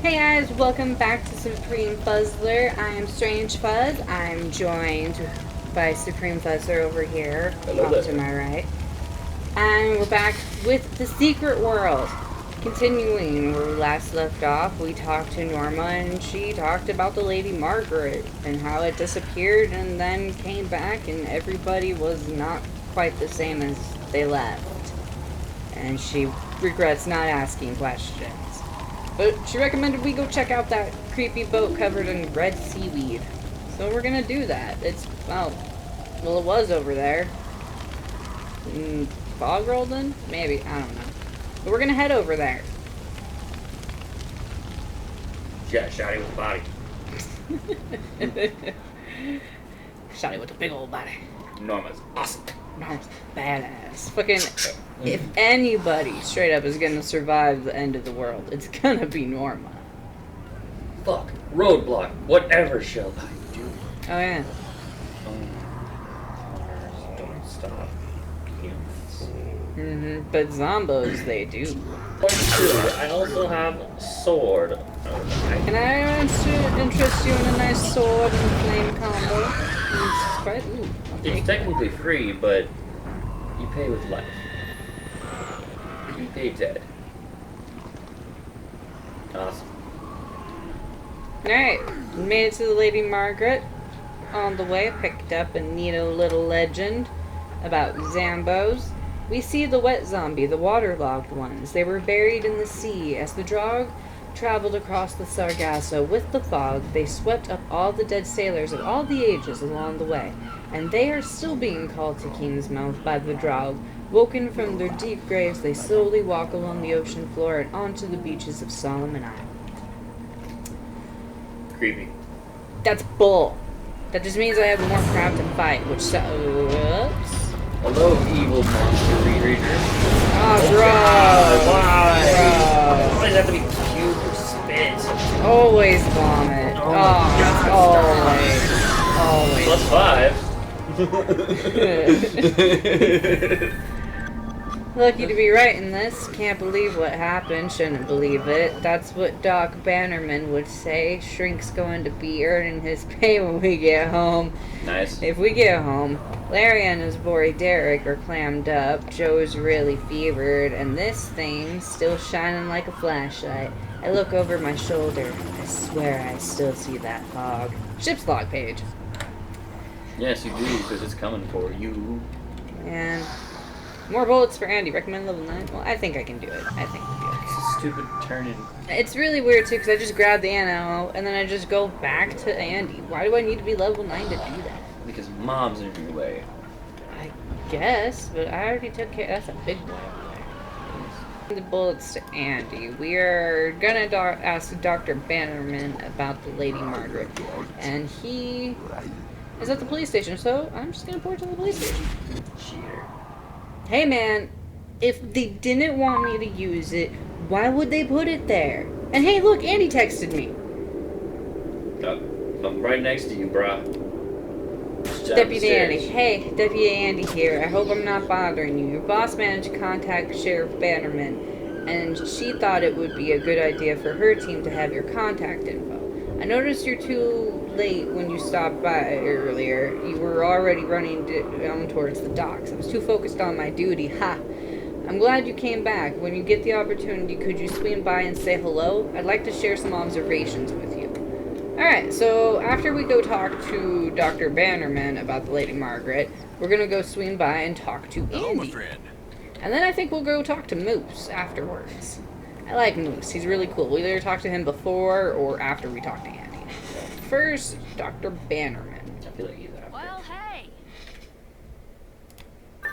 Hey guys, welcome back to Supreme Fuzzler. I am Strange Fuzz. I'm joined by Supreme Fuzzler over here, Hello off there. to my right. And we're back with the Secret World. Continuing where we last left off, we talked to Norma and she talked about the Lady Margaret and how it disappeared and then came back and everybody was not quite the same as they left. And she regrets not asking questions. But she recommended we go check out that creepy boat covered in red seaweed. So we're gonna do that. It's, well, it was over there. Fog rolled in? Maybe, I don't know. But we're gonna head over there. Yeah, shotty with the body. Shotty with a big old body. Norma's awesome. Norma's badass. Fucking, if anybody straight up is gonna survive the end of the world, it's gonna be Norma. Fuck. Roadblock. Whatever shall I do? Oh yeah. Don't stop. But zombos, they do. That's true. I also have a sword. Can I interest you in a nice sword and flame combo? It's quite, ooh, okay. It's technically free, but you pay with life. You pay dead. Awesome. Alright, made it to the Lady Margaret. On the way, picked up a neato little legend about Zambos. We see the wet zombie, the waterlogged ones. They were buried in the sea. As the Drog traveled across the Sargasso with the fog, they swept up all the dead sailors of all the ages along the way, and they are still being called to Kingsmouth by the Drog. Woken from their deep graves, they slowly walk along the ocean floor and onto the beaches of Solomon Island. Creepy. That's bull. That just means I have more crap to fight, which sucks. Hello, evil monster reader. Oh, gross. Why? Gross. Why does it have to be cube or spit? Always vomit. Oh my God, Always. Plus 5. Lucky to be right in this. Can't believe what happened. Shouldn't believe it. That's what Doc Bannerman would say. Shrink's going to be earning his pay when we get home. Nice. If we get home, Larry and his boy Derek are clammed up. Joe's really fevered, and this thing's still shining like a flashlight. I look over my shoulder. I swear I still see that fog. Ship's log page. Yes, you do, because it's coming for you. And more bullets for Andy. Recommend level 9? Well, I think I can do it. I think we'll be It's a stupid turn-in. okay. It's really weird, too, because I just grab the ammo, and then I just go back to Andy. Why do I need to be level 9 to do that? Because mom's in your way. I guess, but I already took care. That's a big boy over there. The bullets to Andy. We are gonna ask Dr. Bannerman about the Lady Margaret, and he is at the police station, so I'm just gonna port to the police station. Cheater. Hey man, if they didn't want me to use it, why would they put it there? And hey look, Andy texted me. I'm right next to you, brah. Deputy Andy. Hey, Deputy Andy here. I hope I'm not bothering you. Your boss managed to contact Sheriff Bannerman, and she thought it would be a good idea for her team to have your contact info. I noticed you're too late when you stopped by earlier. You were already running down towards the docks. I was too focused on my duty. Ha! I'm glad you came back. When you get the opportunity, could you swing by and say hello? I'd like to share some observations with you. Alright, so after we go talk to Dr. Bannerman about the Lady Margaret, we're gonna go swing by and talk to Andy. And then I think we'll go talk to Moose afterwards. I like Moose. He's really cool. We'll either talk to him before or after we talk to Andy. First, Dr. Bannerman. I feel like he's after. Well, hey.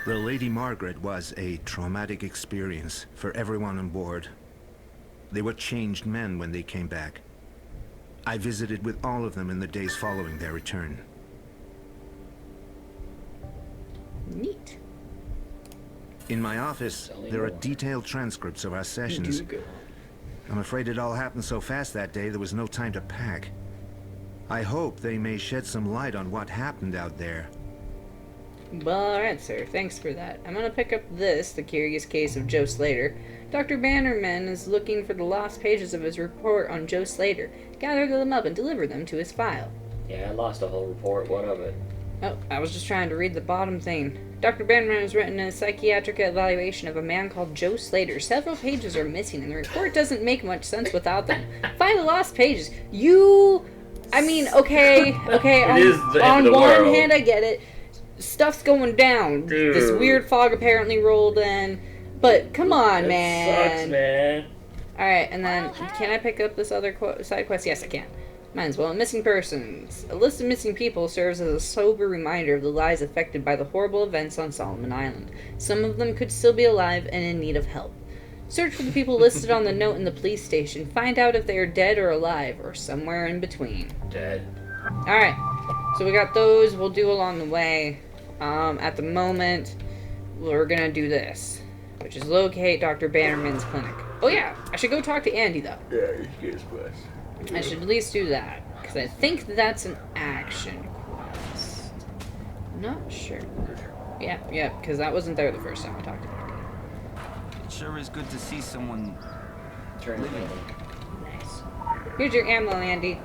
The Lady Margaret was a traumatic experience for everyone on board. They were changed men when they came back. I visited with all of them in the days following their return. Neat. In my office, there are detailed transcripts of our sessions. I'm afraid it all happened so fast that day there was no time to pack. I hope they may shed some light on what happened out there. Well, alright, sir. Thanks for that. I'm gonna pick up this, The Curious Case of Joe Slater. Dr. Bannerman is looking for the lost pages of his report on Joe Slater. Gather them up and deliver them to his file. Yeah, I lost a whole report. What of it? Oh, I was just trying to read the bottom thing. Dr. Bannerman has written a psychiatric evaluation of a man called Joe Slater. Several pages are missing, and the report doesn't make much sense without them. Find the lost pages. I mean, okay. It is the end on of the one world. hand, I get it. Stuff's going down. Dude. This weird fog apparently rolled in. But come on, It man. sucks, man. Alright, and then, can I pick up this other side quest? Yes, I can. Might as well. Missing persons. A list of missing people serves as a sober reminder of the lives affected by the horrible events on Solomon Island. Some of them could still be alive and in need of help. Search for the people listed on the note in the police station. Find out if they are dead or alive, or somewhere in between. Dead. Alright, so we got those we'll do along the way. At the moment, we're gonna do this, which is locate Dr. Bannerman's clinic. Oh yeah, I should go talk to Andy though. Yeah, yes, quest. I should at least do that, because I think that's an action quest. Not sure. Yeah, because that wasn't there the first time I talked about it. It sure is good to see someone Turn it living. in. Nice. Here's your ammo, Andy.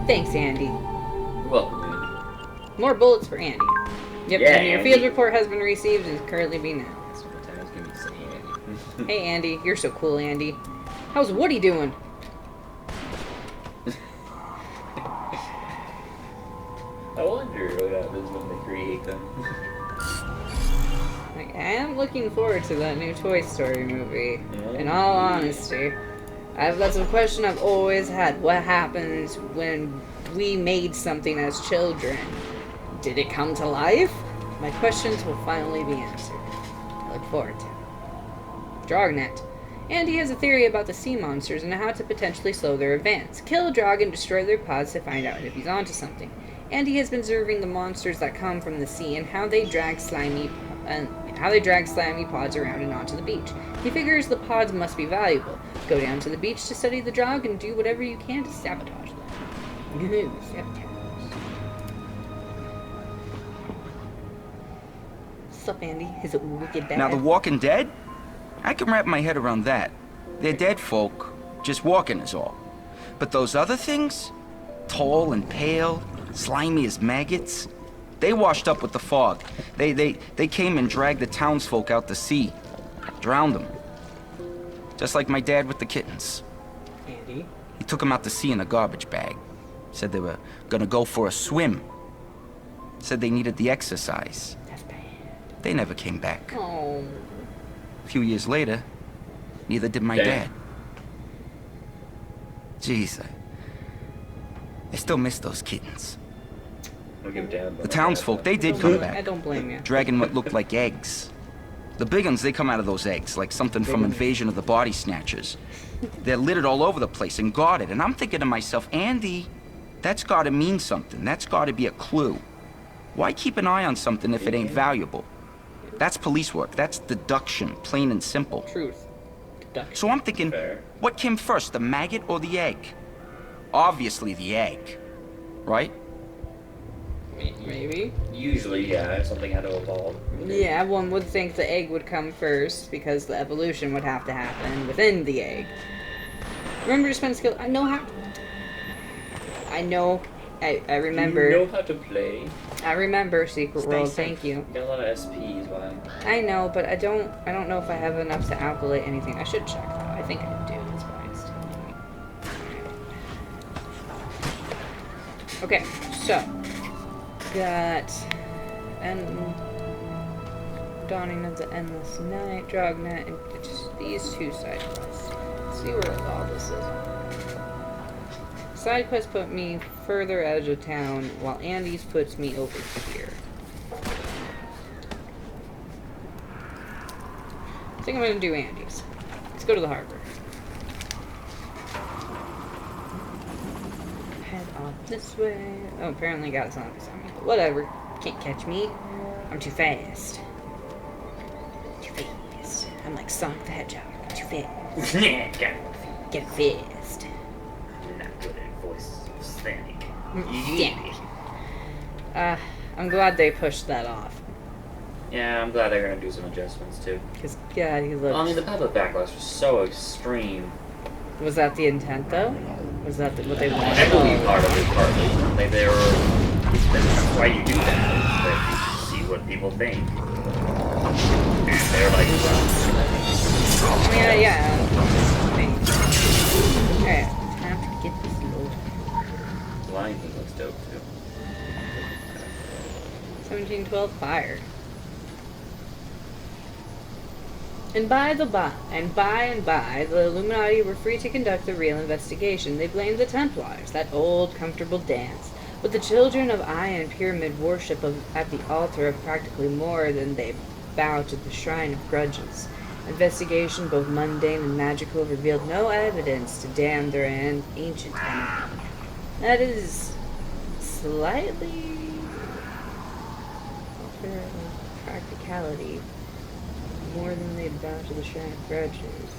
Thanks, Andy. You're welcome, man. More bullets for Andy. Yep, Yeah, and your Andy. field report has been received and is currently being analyzed. Sometimes give me some Andy. Hey, Andy. You're so cool, Andy. How's Woody doing? I wonder what happens when they create them. Like, I am looking forward to that new Toy Story movie. Yeah. In all honesty, that's a question I've always had. What happens when we made something as children? Did it come to life? My questions will finally be answered. I look forward to it. Drognet. Andy has a theory about the sea monsters and how to potentially slow their advance. Kill a drog and destroy their pods to find out if he's onto something. Andy has been observing the monsters that come from the sea and how they drag slimy pods around and onto the beach. He figures the pods must be valuable. Go down to the beach to study the drog and do whatever you can to sabotage them. Ooh, sabotage. What's up, Andy? Is it wicked bad? Now, The Walking Dead? I can wrap my head around that. They're dead folk, just walking is all. But those other things? Tall and pale, slimy as maggots? They washed up with the fog. They came and dragged the townsfolk out to sea. Drowned them. Just like my dad with the kittens. Andy? He took them out to sea in a garbage bag. Said they were gonna go for a swim. Said they needed the exercise. That's bad. They never came back. Oh. A few years later, neither did my Damn. dad. Jeez, I still miss those kittens. I don't give a damn about The my townsfolk, they did I come back, don't blame you. dragging what looked like eggs. The big ones, they come out of those eggs, like something from Invasion of the Body Snatchers. They're littered all over the place and guarded, and I'm thinking to myself, Andy, that's gotta mean something. That's gotta be a clue. Why keep an eye on something if it ain't valuable? That's police work. That's deduction, plain and simple. Truth. Deduction. So I'm thinking, Fair. what came first, the maggot or the egg? Obviously the egg, right? Maybe. Usually, yeah, something had to evolve. Yeah, one would think the egg would come first because the evolution would have to happen within the egg. Remember to spend skill. I know how. I remember. You know how to play. I remember Secret Stay World. safe. Thank you. You got a lot of SPs, why? I know, but I don't know if I have enough to calculate anything. I should check that. I think I do. That's why it's telling me. Okay, so got Dawning of the Endless Night, Drognet, and just these two side quests. Let's see where all this is. Side quests put me further out of town, while Andy's puts me over here. I think I'm gonna do Andy's. Let's go to the harbor. Head off this way. Oh, apparently got zombies on me. But whatever. Can't catch me. I'm too fast. Too fast. I'm like Sonic the Hedgehog. I'm too fast. Get fast. Not good at voice standing. Damn it. I'm glad they pushed that off. Yeah, I'm glad they're gonna do some adjustments too. Because, God, he Well, I mean, looks... the public backlash was so extreme. Was that the intent, though? Was that what they wanted? I believe part of it, partly. Like, they were... That's why you do that, is that you see what people think. And they're like, Yeah. Alright, time to get this load. the Lion King looks dope, too. 1712 fire. And by and by, the Illuminati were free to conduct the real investigation. They blamed the Templars, that old, comfortable dance. But the children of Ion Pyramid worship at the altar of practically more than they bow to the shrine of grudges. Investigation, both mundane and magical, revealed no evidence to damn their ancient enemy. That is slightly alter of practicality. More than they bow to the shrine of grudges.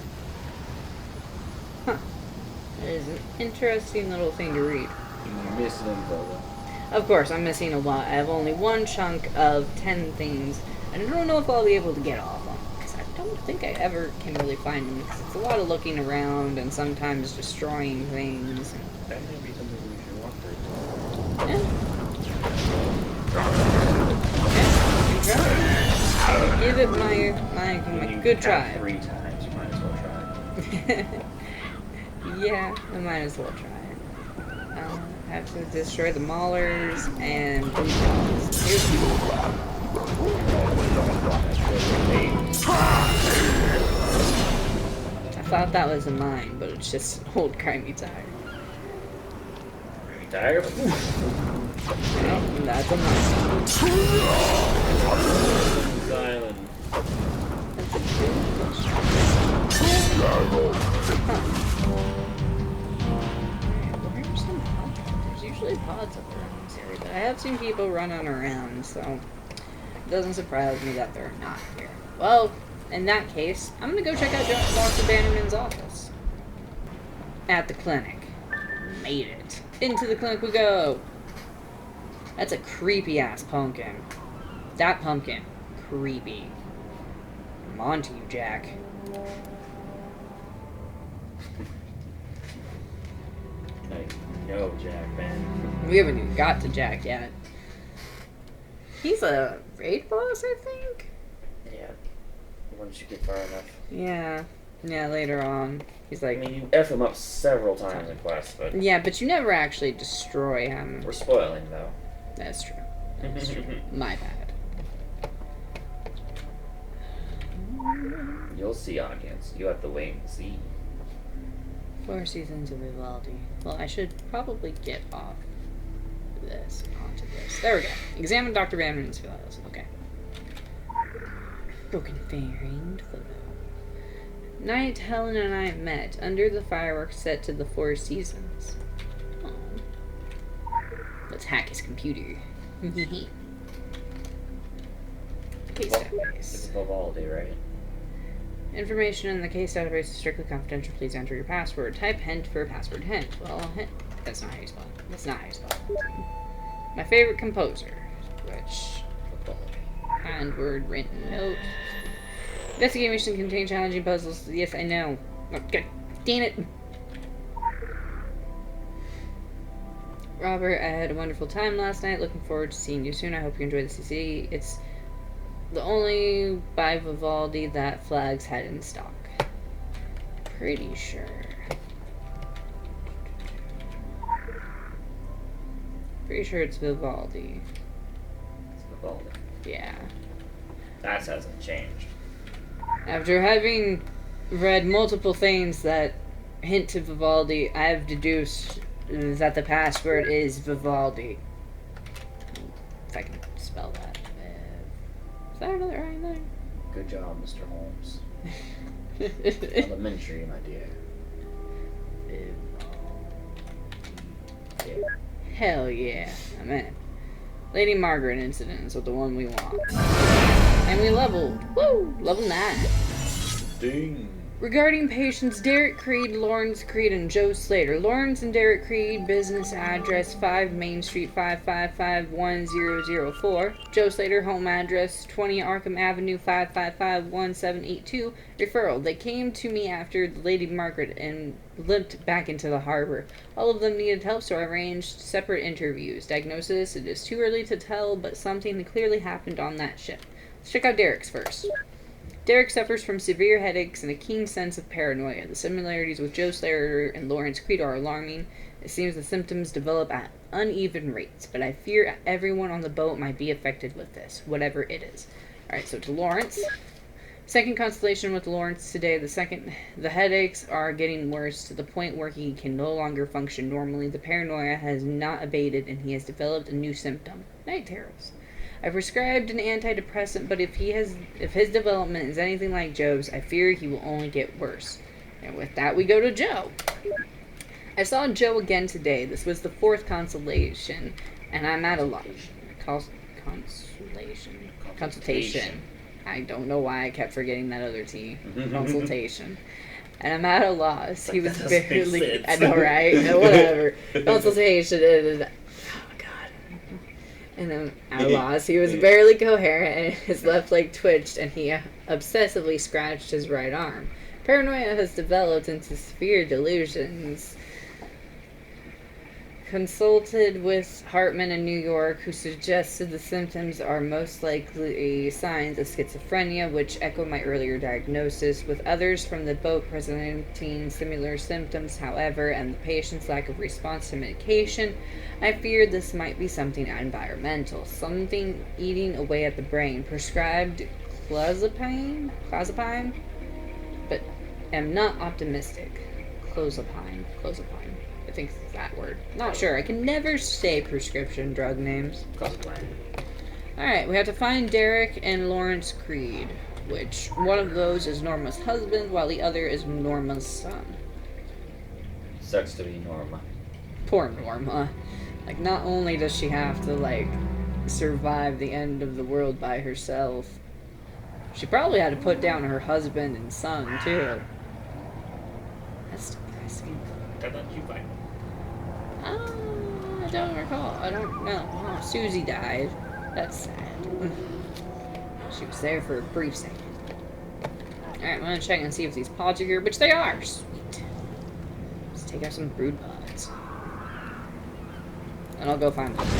Huh. That is an interesting little thing to read. You're missing info, though. Of course, I'm missing a lot. I have only one chunk of 10 things, and I don't know if I'll be able to get all of them, because I don't think I ever can really find them, because it's a lot of looking around and sometimes destroying things. That may be something we should walk through. Give it my good try. 3 times, you might as well try. Yeah, I might as well try it. Have to destroy the maulers and blue balls. I thought that was a mine, but it's just an old crimey tire. Tire? No, that's a mine. Island. That's a good question. Where's some pods? There's usually pods up around this area, but I have seen people running around, so it doesn't surprise me that they're not here. Well, in that case, I'm gonna go check out Dr. Bannerman's office. At the clinic. Made it. Into the clinic we go! That's a creepy-ass pumpkin. That pumpkin. Creepy. I'm on to you, Jack. Yo, Jack, man. We haven't even got to Jack yet. He's a raid boss, I think? Yeah. Once you get far enough. Yeah. Yeah, later on. He's I like... mean, you F him up several times in quests, but... Yeah, but you never actually destroy him. We're spoiling, though. That's true. That's true. My bad. You'll see, audience. You have to wait and see. 4 seasons of Vivaldi. Well, I should probably get off this onto this. There we go. Examine Dr. Bannerman's files. Okay. Broken framed photo. Night Helen and I met under the fireworks set to the 4 seasons. Oh. Let's hack his computer. Case It's database. Vivaldi, right? Information in the case database is strictly confidential. Please enter your password. Type hint for password hint. Well, hint. That's not how you spell it. That's not how you spell it. My favorite composer, which handword written note. Investigation contain challenging puzzles. Yes, I know. Oh, God damn it. Robert, I had a wonderful time last night. Looking forward to seeing you soon. I hope you enjoy the CC. It's the only by Vivaldi that Flags had in stock. Pretty sure. Pretty sure it's Vivaldi. It's Vivaldi. Yeah. That hasn't changed. After having read multiple things that hint to Vivaldi, I have deduced that the password is Vivaldi. If I can spell that. Is that another I in there? Good job, Mr. Holmes. Elementary, my dear. Hell yeah, I'm in. Lady Margaret incident is the one we want. And we leveled. Woo! Level 9. Ding. Regarding patients Derek Creed, Lawrence Creed, and Joe Slater. Lawrence and Derek Creed, business address 5 Main Street 5551004. Joe Slater, home address 20 Arkham Avenue 5551782. Referral. They came to me after the Lady Margaret and limped back into the harbor. All of them needed help, so I arranged separate interviews. Diagnosis: it is too early to tell, but something clearly happened on that ship. Let's check out Derek's first. Derek suffers from severe headaches and a keen sense of paranoia. The similarities with Joe Slater and Lawrence Creed are alarming. It seems the symptoms develop at uneven rates, but I fear everyone on the boat might be affected with this, whatever it is. Alright, so to Lawrence. Second consultation with Lawrence today. The headaches are getting worse to the point where he can no longer function normally. The paranoia has not abated and he has developed a new symptom: night terrors. I prescribed an antidepressant, but if his development is anything like Joe's, I fear he will only get worse. And with that, we go to Joe. I saw Joe again today. This was the 4th consultation, and I'm at a loss. Consultation. I don't know why I kept forgetting that other T. Consultation. And I'm at a loss. He was barely... I know, right? Whatever. Consultation. And I'm at a loss. He was barely coherent, and his left leg twitched, and he obsessively scratched his right arm. Paranoia has developed into severe delusions. Consulted with Hartman in New York, who suggested the symptoms are most likely signs of schizophrenia, which echo my earlier diagnosis, with others from the boat presenting similar symptoms, however, and the patient's lack of response to medication. I fear this might be something environmental, something eating away at the brain. Prescribed clozapine, but am not optimistic. Clozapine. I think it's that word. Not sure. I can never say prescription drug names. Alright, we have to find Derek and Lawrence Creed, which one of those is Norma's husband, while the other is Norma's son. Sucks to be Norma. Poor Norma. Like, not only does she have to, like, survive the end of the world by herself, she probably had to put down her husband and son, too. That's depressing. I thought you fight. I don't recall. I don't know. Oh, Susie died. That's sad. She was there for a brief second. Alright, I'm gonna check and see if these pods are here, which they are. Sweet. Let's take out some brood pods. And I'll go find them. Now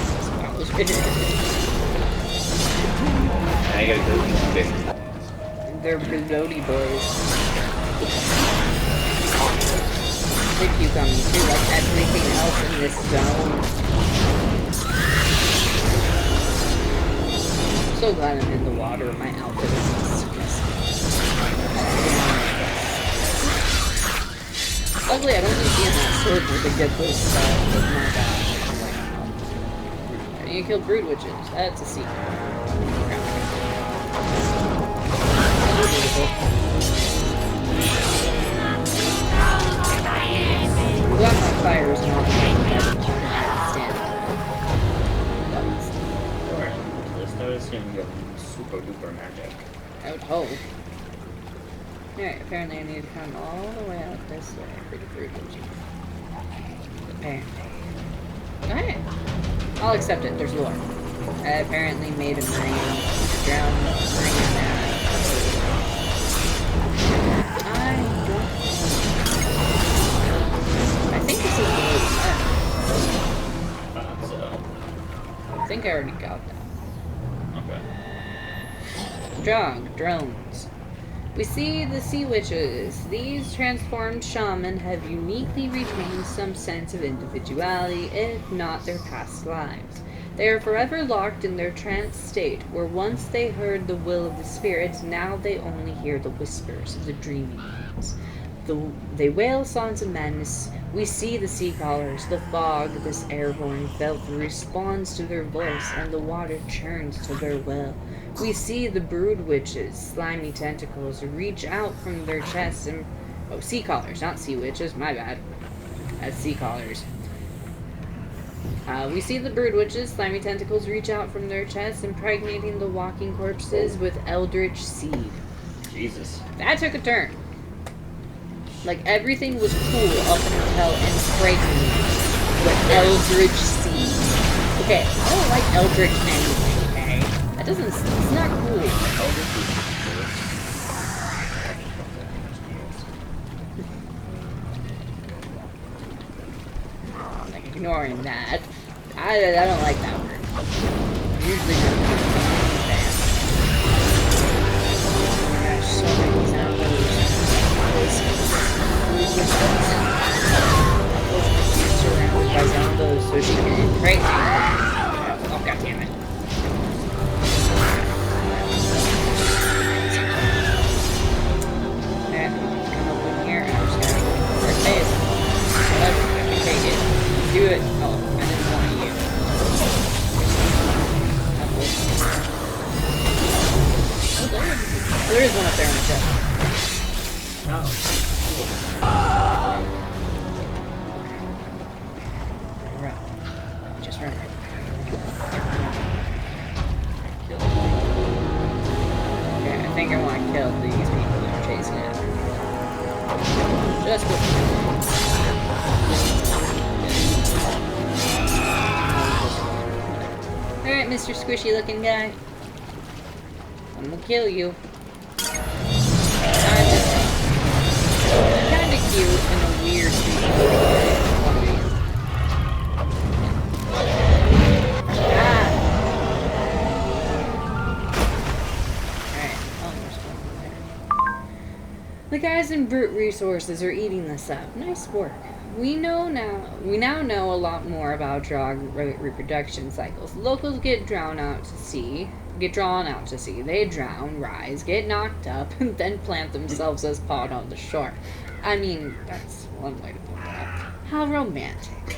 you gotta go eat some big. They're bloaty boys. The cucumber too, like everything else in this zone. I'm so glad I'm in the water. My outfit is disgusting. Luckily, I don't need to be in that circle to get this stuff. Oh my gosh. I need to kill brood witches. That's a secret. Well, my fire is not stand. Let's notice him go super duper magic. I would hope. Alright, apparently I need to come all the way out this way for the brood witches. Apparently. Alright. I'll accept it. There's lore. I apparently made a marine drown marine now. I think this is the So. I think I already got that. Okay. Drones. We see the sea witches. These transformed shaman have uniquely retained some sense of individuality, if not their past lives. They are forever locked in their trance state, where once they heard the will of the spirits, now they only hear the whispers of the dreaming ones. They wail songs of madness. We see the sea callers. The fog, this airborne velvet, responds to their voice, and the water churns to their will. We see the brood witches, slimy tentacles, reach out from their chests and... Oh, sea callers, not sea witches, my bad. That's sea callers. We see the brood witches, slimy tentacles, reach out from their chests, impregnating the walking corpses with eldritch seed. Jesus. That took a turn. Like, everything was cool up until impregnated with Eldritch Seed. Okay, I don't like Eldritch anyway, okay? That doesn't, it's not cool. Like, ignoring that. I don't like that word. Usually not bad. Gosh, so many examples. Surrounded by zombos so she can impregnate. Oh, god damn it. And come up in here and I'm just gonna her face. Whatever, I can take it. Do it. Oh, I didn't want you. Oh, there is one up there in the chest. Oh. Run. Just run. Okay, I think I want to kill these people that are chasing after me. Just with Alright, Mr. Squishy looking guy. I'm gonna kill you. Kinda cute in a weird way. The guys in Brute Resources are eating this up. Nice work. We now know a lot more about drug reproduction cycles. Locals get drawn out to sea. They drown, rise, get knocked up, and then plant themselves as pod on the shore. I mean, that's one way to put that. How romantic.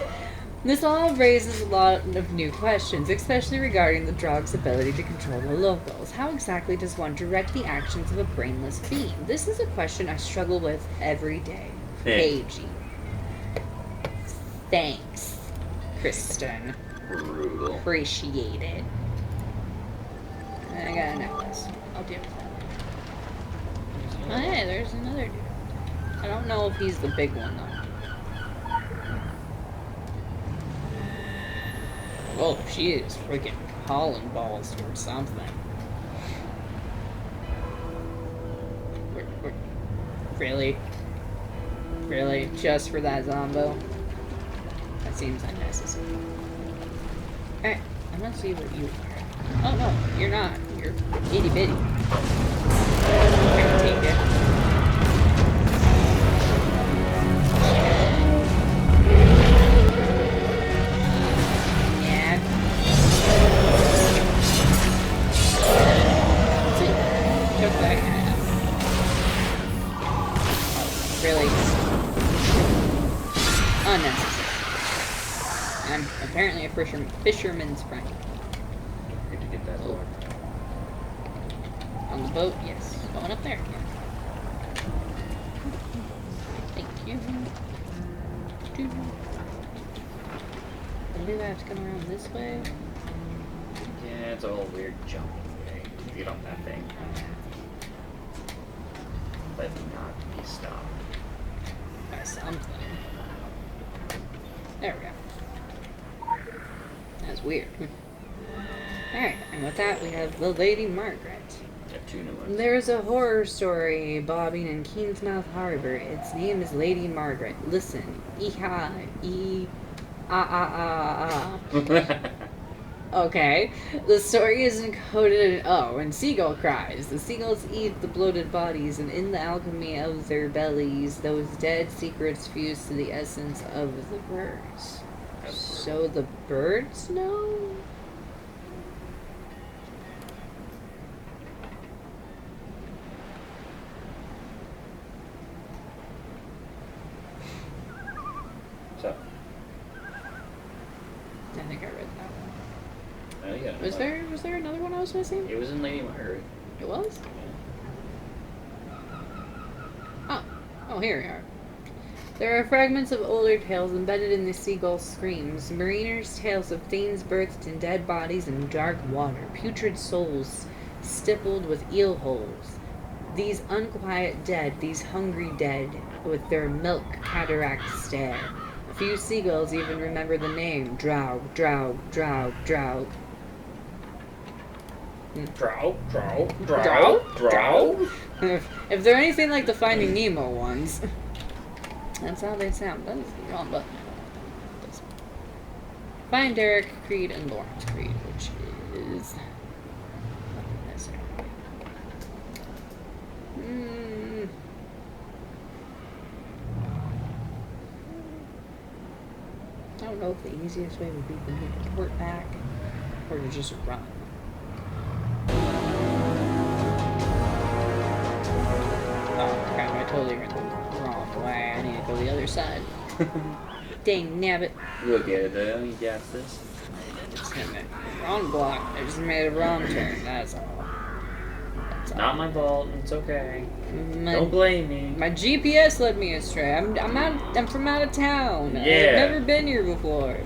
This all raises a lot of new questions, especially regarding the drug's ability to control the locals. How exactly does one direct the actions of a brainless being? This is a question I struggle with every day. Paigey. Thanks, Kristen. Brutal. Appreciate it. And I got a necklace. I'll deal with that. Oh, hey, there's another dude. I don't know if he's the big one, though. Oh, she is freaking hauling balls or something. Really? Really? Just for that zombo? That seems unnecessary. Alright, I'm gonna see what you are. Oh no, you're not. You're itty bitty. I'm gonna take it. Really unnecessary. I'm apparently a fisherman's friend. Good to get that door. On the boat, yes. Going up there. Yeah. Thank you. I believe I have to come around this way. Yeah, it's all weird jumping thing. Get on that thing. Let me not be stopped. By something. There we go. That's weird. Alright, and with that we have the Lady Margaret. Got two new ones. There's a horror story bobbing in Kingsmouth Harbor. Its name is Lady Margaret. Listen. Okay. The story is encoded in O, and seagull cries. The seagulls eat the bloated bodies, and in the alchemy of their bellies, those dead secrets fuse to the essence of the birds. So the birds know? So, I think I read that one. oh yeah. Was there another one I was missing? It was in Lady Margaret. It was? Oh, here we are. There are fragments of older tales embedded in the seagull's screams. Mariners' tales of things birthed in dead bodies in dark water. Putrid souls stippled with eel holes. These unquiet dead, these hungry dead, with their milk cataract stare. A few seagulls even remember the name Drow, Drow, Drow, Drow. Drow, drow, drow, drow. If they're anything like the Finding Nemo ones, that's how they sound. That is the wrong button. Find Derek, Creed, and Lawrence Creed, which is... I don't know if the easiest way would be to report back, or to just run. Oh crap, I totally went the wrong way. I need to go the other side. Dang nabbit. You'll get it though, you got this. Just hit me. Wrong block. I just made a wrong turn, that's all. That's all. Not my fault, it's okay. My, Don't blame me. My GPS led me astray. I'm from out of town. Yeah. I've never been here before.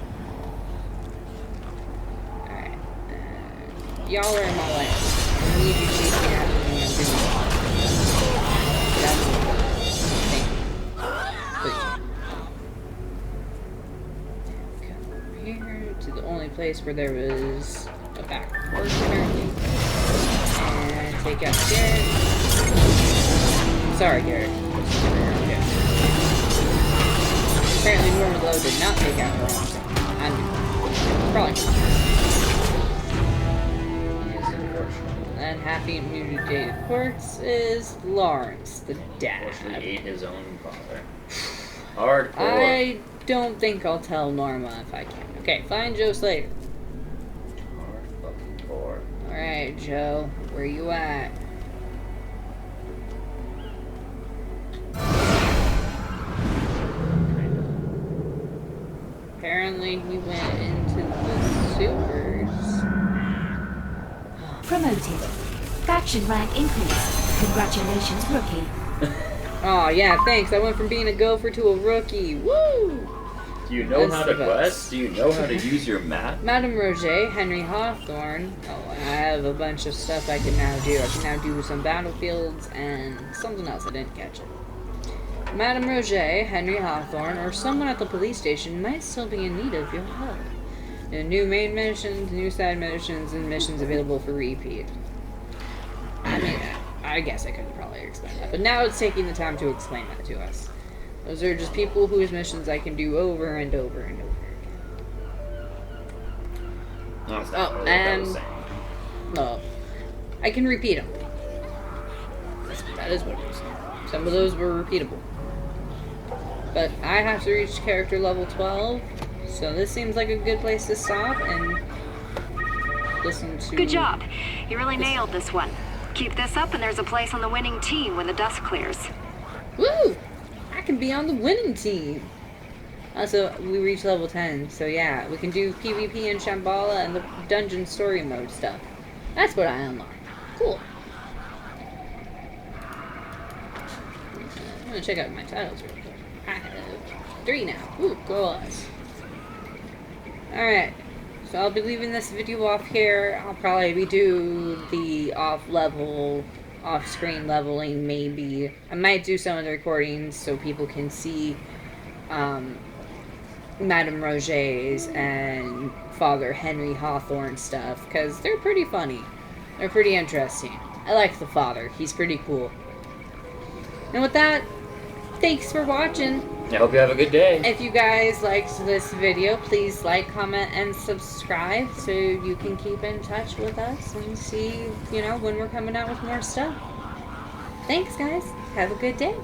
Alright. Y'all are in my way. I need you chasing after me. I'm doing it. Thank you. Please. Come over here to the only place where there was a back porch apparently. And take out Garrett. Sorry, Garrett. Okay. Apparently Norman Lowe did not take out her own. I'm probably and happy and mutated corpse is Lawrence, the dad. Unfortunately, ate his own father. Hardcore. I don't think I'll tell Norma if I can. Okay, find Joe Slater. Hardcore. Alright, Joe, where you at? Apparently he went into the sewers. Promoted. Faction rank increase. Congratulations, rookie. Oh yeah, thanks. I went from being a gopher to a rookie. Woo! Do you know That's how to the best. quest? Do you know how to use your map? Madame Roger, Henry Hawthorne. Oh, I have a bunch of stuff I can now do. I can now do some battlefields and something else I didn't catch it. Madame Roger, Henry Hawthorne, or someone at the police station might still be in need of your help. New main missions, new side missions, and missions available for repeat. I mean, I guess I could probably explain that, but now it's taking the time to explain that to us. Those are just people whose missions I can do over and over and over again. No, it's not Oh, really what that was and- saying. No, I can repeat them. That is what it is. Some of those were repeatable. But I have to reach character level 12, so this seems like a good place to stop and listen to... Good job. You really nailed this one. Keep this up and there's a place on the winning team when the dust clears. Woo! I can be on the winning team! Also, we reached level 10, so yeah, we can do PvP and Shambhala and the dungeon story mode stuff. That's what I unlocked. Cool. I'm gonna check out my titles real quick. I have 3 now. Ooh, go us. Alright, so I'll be leaving this video off here. I'll probably do the off-screen leveling, maybe. I might do some of the recordings so people can see Madame Roger's and Father Henry Hawthorne stuff, because they're pretty funny. They're pretty interesting. I like the father. He's pretty cool. And with that, thanks for watching. I hope you have a good day. If you guys liked this video, please like, comment, and subscribe so you can keep in touch with us and see, when we're coming out with more stuff. Thanks, guys. Have a good day.